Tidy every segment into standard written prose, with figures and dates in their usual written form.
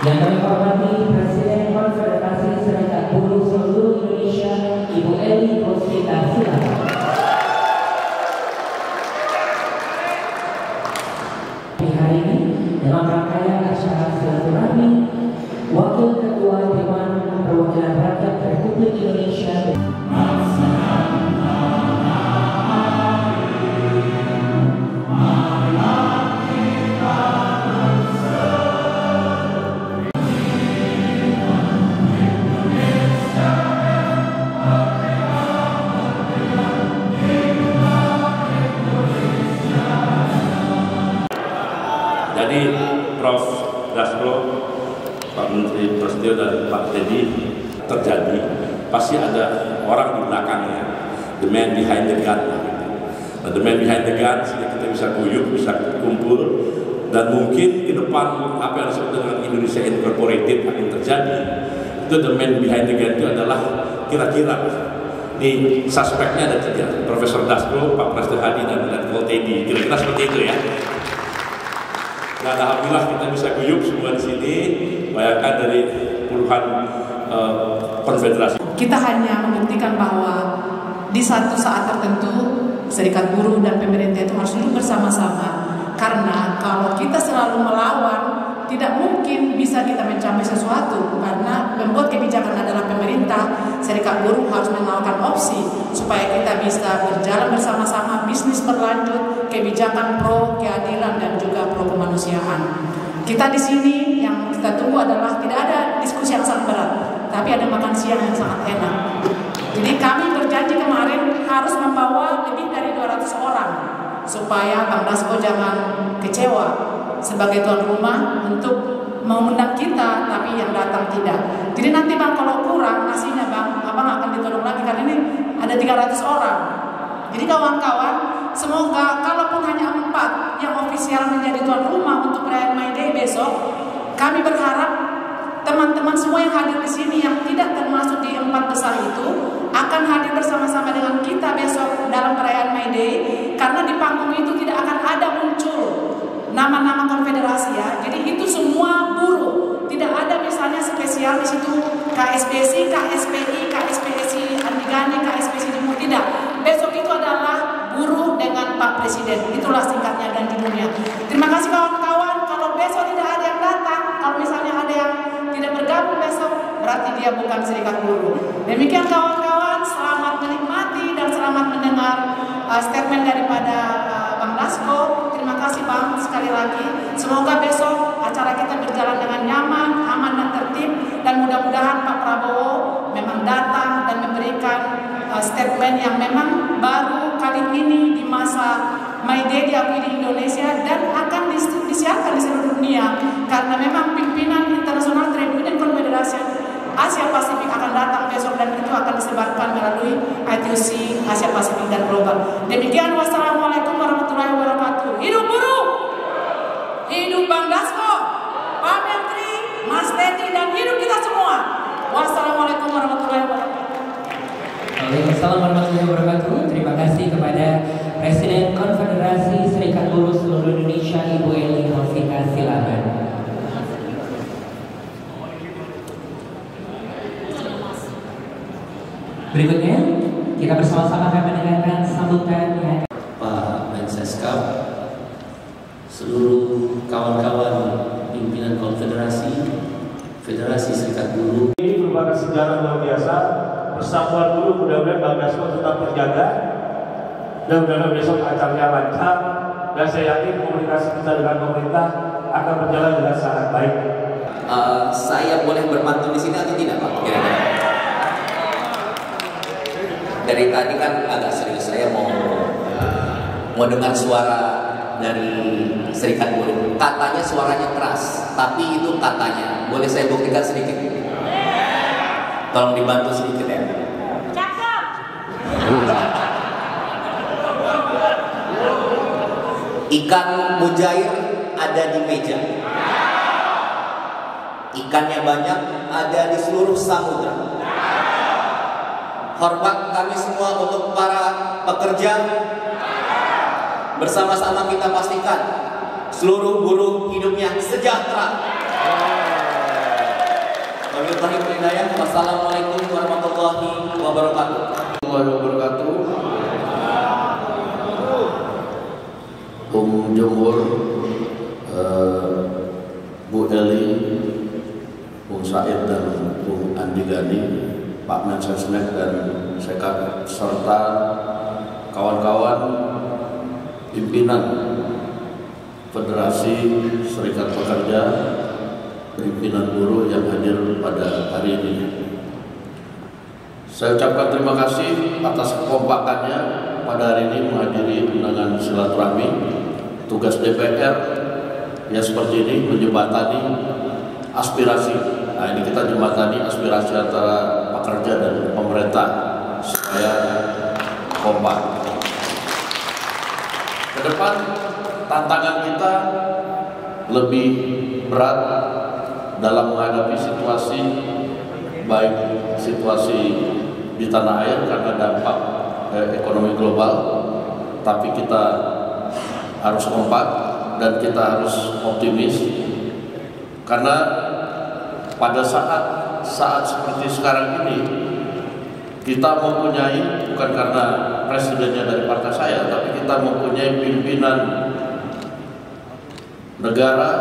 Yang kami hormati Presiden Konfederasi Serikat Buruh seluruh Indonesia, Ibu Eli Rosita, silakan. Di hari ini dalam rangkaian acara silaturahmi, Wakil Ketua Dewan Perwakilan Rakyat Republik Indonesia Jadi Prof. Dasko, Pak Menteri Prasetyo dan Pak Teddy terjadi, pasti ada orang di belakangnya, the man behind the gun. Nah, the man behind the gun, sehingga kita bisa guyup, bisa kumpul, dan mungkin ke depan apa yang disebut dengan Indonesia Incorporated akan terjadi. Itu the man behind the gun itu adalah kira-kira di suspeknya ada 3, Profesor Dasko, Pak Prasetyo Hadi, dan Pak Teddy. Kira-kira seperti itu ya. Dan alhamdulillah kita bisa guyup semua di sini. Bayangkan dari puluhan konfederasi. Kita hanya membuktikan bahwa di satu saat tertentu serikat buruh dan pemerintah itu harus duduk bersama-sama. Karena kalau kita selalu melawan, tidak mungkin bisa kita mencapai sesuatu. Karena membuat kebijakan adalah pemerintah, serikat buruh harus menawarkan opsi supaya kita bisa berjalan bersama-sama, bisnis berlanjut, kebijakan pro keadilan dan juga pro kemanusiaan. Kita di sini yang kita tunggu adalah tidak ada diskusi yang sangat berat, tapi ada makan siang yang sangat enak. Jadi kami berjanji kemarin harus membawa lebih dari 200 orang supaya Bang Dasko jangan kecewa sebagai tuan rumah untuk mengundang kita, tapi yang datang tidak. Jadi nanti Bang kalau kurang nasinya Bang, Abang akan ditolong lagi karena ini ada 300 orang. Jadi kawan-kawan, semoga kalaupun hanya 4 yang ofisial menjadi tuan rumah untuk perayaan May Day besok, kami berharap teman-teman semua yang hadir di sini yang tidak termasuk di 4 besar itu akan hadir bersama-sama dengan kita besok dalam perayaan May Day, karena di panggung itu tidak akan ada muncul nama-nama konfederasi ya. Jadi itu semua buruh, tidak ada misalnya spesial di situ KSPSI, KSPI, KSPSI Andigani, KSPSI Timur, tidak. Besok itu adalah buruh dengan Pak Presiden. Itulah singkatnya dan judulnya. Terima kasih kawan-kawan. Kalau besok tidak ada yang datang, kalau misalnya ada yang tidak bergabung besok, berarti dia bukan serikat buruh. Demikian kawan-kawan, selamat menikmati dan selamat mendengar statement daripada Bang Dasko. Terima kasih Bang sekali lagi. Semoga besok acara kita berjalan dengan nyaman, aman dan tertib, dan mudah-mudahan Pak Prabowo memang datang dan memberikan statement yang memang baru kali ini di masa May Day diakui di Indonesia dan akan disiarkan di seluruh dunia, karena memang pimpinan internasional Trade Union Confederation Asia Pasifik akan datang besok dan itu akan disebarkan melalui ITUC Asia Pasifik dan Global. Demikian, wassalamualaikum warahmatullahi wabarakatuh. Hidup buruh, hidup Bang Dasko, Pak Menteri, Mas Teddy, dan hidup kita semua. Wassalamualaikum warahmatullahi wabarakatuh. Waalaikumsalam warahmatullahi wabarakatuh. Terima kasih kepada Presiden Konfederasi Serikat Buruh seluruh Indonesia, Ibu Eli Rosita, silakan. Berikutnya kita bersama-sama akan mendengarkan sambutan ya. Pak Menseskap, seluruh kawan-kawan pimpinan konfederasi, Federasi Serikat Buruh. Ini merupakan sejarah luar biasa. Persatuan buruh, mudah-mudahan Bang Dasko tetap terjaga dan mudah-mudahan besok acaranya lancar, dan saya yakin komunikasi kita dengan pemerintah akan berjalan dengan sangat baik. Saya boleh berpantun di sini atau tidak Pak? Kira-kira. Dari tadi kan agak serius, saya mau dengar suara dari Serikat Buruh. Katanya suaranya keras, tapi itu katanya. Boleh saya buktikan sedikit? Tolong dibantu sedikit ya. Cakep. Ikan mujair ada di meja. Ikannya banyak, ada di seluruh samudra. Hormat kami semua untuk para pekerja. Bersama-sama kita pastikan seluruh buruh hidupnya sejahtera. Wassalamualaikum warahmatullahi wabarakatuh. Jumhur, Bu Eli, Bung Said dan Bung Andi Gani, Pak Mensesnek dan Sekak, serta kawan-kawan pimpinan Federasi Serikat Pekerja, pimpinan buruh yang hadir pada hari ini. Saya ucapkan terima kasih atas kekompakannya pada hari ini menghadiri undangan silaturahmi. Tugas DPR ya seperti ini, menjembatani aspirasi. Nah, ini kita jembatani aspirasi antara pekerja dan pemerintah supaya kompak. Ke depan tantangan kita lebih berat dalam menghadapi situasi, baik situasi di tanah air karena dampak ekonomi global, tapi kita harus kompak dan kita harus optimis, karena pada saat seperti sekarang ini kita mempunyai, bukan karena presidennya dari partai saya, tapi kita mempunyai pimpinan negara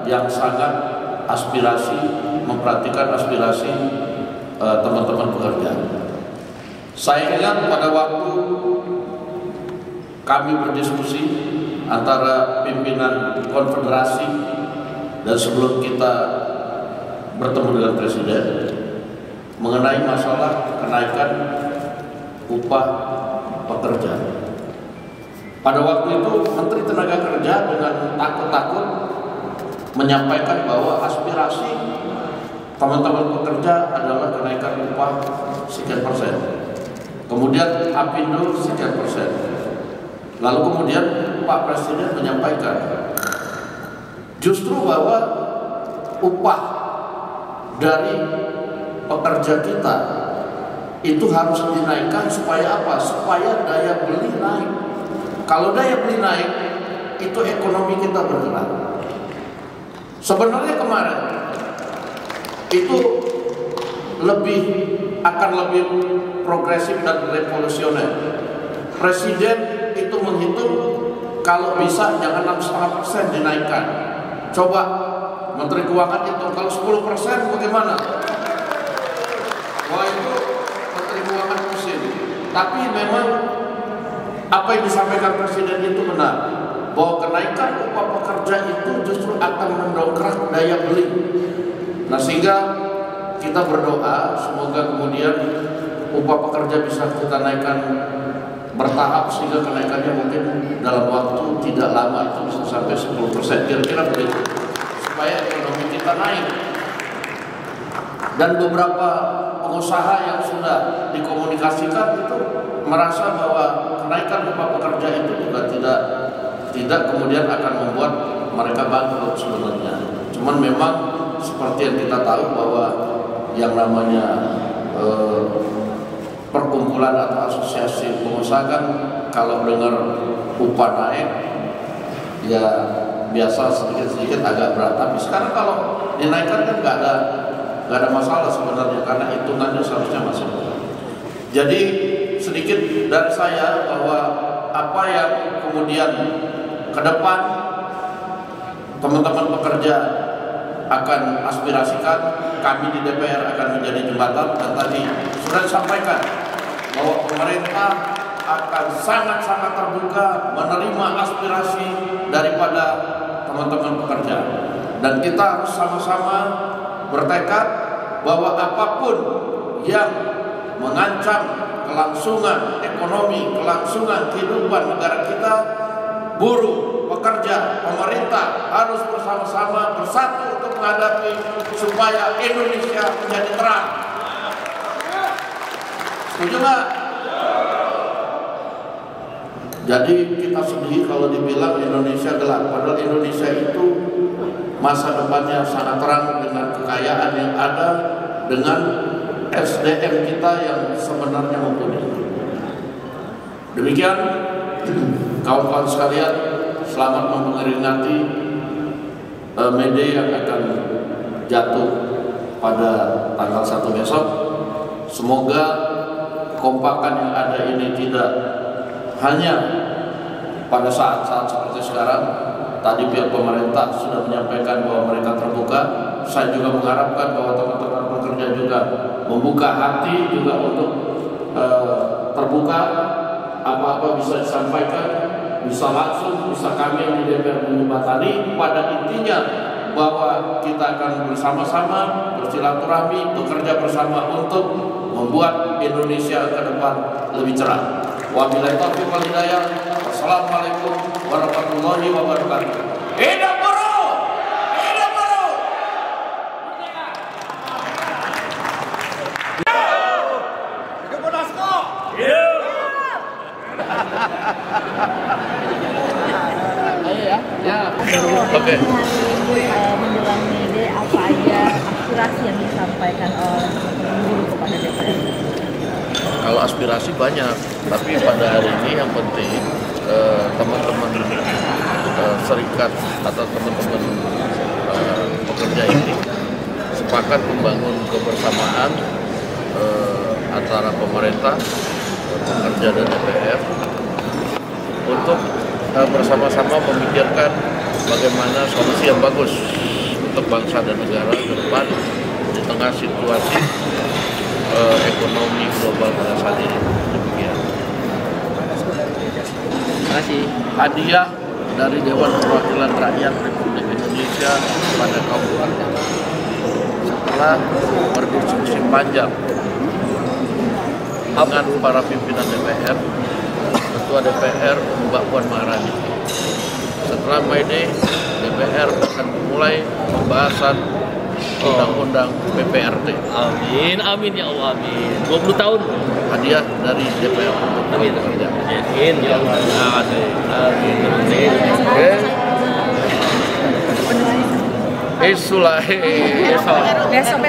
yang sangat aspirasi, memperhatikan aspirasi teman-teman pekerja. Saya ingat pada waktu kami berdiskusi antara pimpinan konfederasi dan sebelum kita bertemu dengan presiden mengenai masalah kenaikan upah pekerja. Pada waktu itu Menteri Tenaga Kerja dengan takut-takut menyampaikan bahwa aspirasi teman-teman pekerja adalah kenaikan upah sekian persen. Kemudian Apindo sekian persen. Lalu kemudian Pak Presiden menyampaikan justru bahwa upah dari pekerja kita itu harus dinaikkan supaya apa? Supaya daya beli naik. Kalau daya beli naik, itu ekonomi kita bergerak. Sebenarnya kemarin itu akan lebih progresif dan revolusioner. Presiden itu menghitung kalau bisa jangan 6,5% dinaikkan. Coba Menteri Keuangan itu kalau 10% bagaimana? Wah, itu Menteri Keuangan pusing. Tapi memang apa yang disampaikan Presiden itu benar, bahwa kenaikan upah pekerja itu justru akan mendongkrak daya beli. Nah, sehingga kita berdoa semoga kemudian upah pekerja bisa kita naikkan bertahap sehingga kenaikannya mungkin dalam waktu tidak lama itu bisa sampai 10%, kira-kira begitu, supaya ekonomi kita naik. Dan beberapa pengusaha yang sudah dikomunikasikan itu merasa bahwa kenaikan upah pekerja itu juga tidak kemudian akan membuat mereka bangkrut sebenarnya. Cuman memang seperti yang kita tahu bahwa yang namanya perkumpulan atau asosiasi pengusaha kan kalau dengar upah naik ya biasa sedikit-sedikit agak berat. Tapi sekarang kalau dinaikkan kan nggak ada masalah sebenarnya karena hitungannya seharusnya masih berat. Jadi sedikit dari saya bahwa apa yang kemudian ke depan teman-teman pekerja akan aspirasikan, kami di DPR akan menjadi jembatan. Dan tadi sudah disampaikan bahwa pemerintah akan sangat-sangat terbuka menerima aspirasi daripada teman-teman pekerja. Dan kita harus sama-sama bertekad bahwa apapun yang mengancam kelangsungan ekonomi, kelangsungan kehidupan negara kita, buruh, bekerja, pemerintah harus bersama-sama bersatu untuk menghadapi supaya Indonesia menjadi terang. Setuju nggak? Jadi kita sedih kalau dibilang Indonesia gelap, padahal Indonesia itu masa depannya sangat terang dengan kekayaan yang ada, dengan SDM kita yang sebenarnya mumpuni. Demikian kawan-kawan sekalian, selamat memperingati May Day yang akan jatuh pada tanggal 1 besok. Semoga kompakan yang ada ini tidak hanya pada saat-saat seperti sekarang. Tadi pihak pemerintah sudah menyampaikan bahwa mereka terbuka. Saya juga mengharapkan bahwa teman-teman pekerja juga membuka hati juga untuk terbuka. Apa-apa bisa disampaikan, bisa langsung, bisa kami yang di DPR menjembatani. Pada intinya bahwa kita akan bersama-sama bersilaturahmi, bekerja bersama untuk membuat Indonesia ke depan lebih cerah. Wabillahi taufiq wal hidayah. Wassalamualaikum warahmatullahi wabarakatuh. Hidup buruh! Hidup buruh! Hidup Monasco! Hidup! Oke. Menjelang May Day, apa aja aspirasi yang disampaikan oleh buruh kepada DPR? Kalau aspirasi banyak, tapi pada hari ini yang penting teman-teman serikat atau teman-teman pekerja ini sepakat membangun kebersamaan antara pemerintah, pekerja dan DPR untuk bersama-sama memikirkan bagaimana solusi yang bagus untuk bangsa dan negara ke depan di tengah situasi ekonomi global pada saat ini. Demikian. Terima kasih. Hadiah dari Dewan Perwakilan Rakyat Republik Indonesia kepada kaum buruh. Setelah berdiskusi panjang dengan para pimpinan DPR, Ketua DPR Mbak Puan Maharani, setelah May Day, DPR akan memulai pembahasan undang-undang PPRT. Amin, amin ya Allah, amin. 20 tahun hadiah dari DPR. Amin, amin. Amin ya Allah. Amin. Amin. Oke. Sulai. Besok